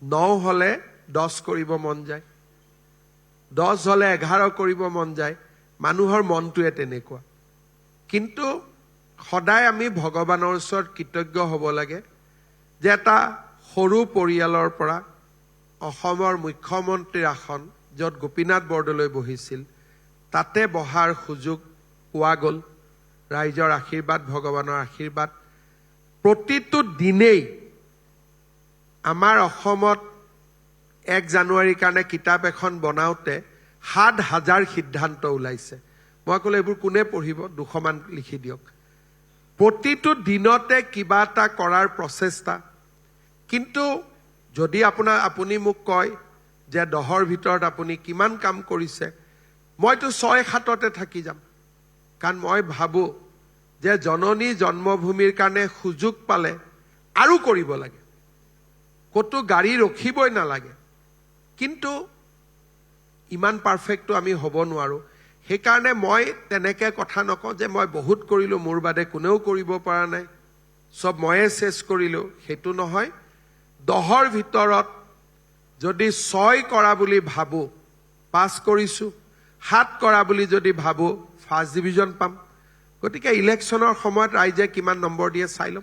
9 হলে 10 কৰিব মন যায়, 10 হলে 11 কৰিব মন যায়। মানুহৰ মনটোৱে তেনেকুৱা। কিন্তু সদায় আমি ভগৱানৰ ওচৰত কৃতজ্ঞ হ'ব লাগে যে এটা সৰু পৰিয়ালৰ পৰা অসমৰ মুখ্যমন্ত্ৰীৰ আসন, য'ত গোপীনাথ বৰদলৈ বহিছিল, তাতে বহাৰ সুযোগ পোৱা গ'ল। ৰাইজৰ আশীৰ্বাদ, ভগৱানৰ আশীৰ্বাদ। প্ৰতিটো দিনেই আমাৰ অসমত 1 জানুৱাৰীৰ কাৰণে কিতাপ এখন বনাওঁতে 7,000 সিদ্ধান্ত ওলাইছে। মই ক'লো এইবোৰ কোনে পঢ়িব, 200 মান লিখি দিয়ক। প্ৰতিটো দিনতে কিবা এটা কৰাৰ প্ৰচেষ্টা। কিন্তু যদি আপুনি মোক কয় যে 10ৰ ভিতৰত আপুনি কিমান কাম কৰিছে, মইতো 6-7তে থাকি যাম। কাৰণ মই ভাবোঁ যে জননী জন্মভূমিৰ কাৰণে সুযোগ পালে আৰু কৰিব লাগে, ক'তো গাড়ী ৰখিবই নালাগে। কিন্তু ইমান পাৰফেক্টটো আমি হ'ব নোৱাৰোঁ। সেইকাৰণে মই তেনেকৈ কথা নকওঁ যে মই বহুত কৰিলোঁ, মোৰ বাদে কোনেও কৰিব পৰা নাই, চব ময়ে চেছ কৰিলোঁ, সেইটো নহয়। 10ৰ ভিতৰত যদি 6 কৰা বুলি ভাবোঁ, 5 কৰিছোঁ, 7 কৰা বুলি যদি ভাবোঁ, ফাৰ্ষ্ট ডিভিজন পাম। গতিকে ইলেকশ্যনৰ সময়ত ৰাইজে কিমান নম্বৰ দিয়ে চাই ল'ম।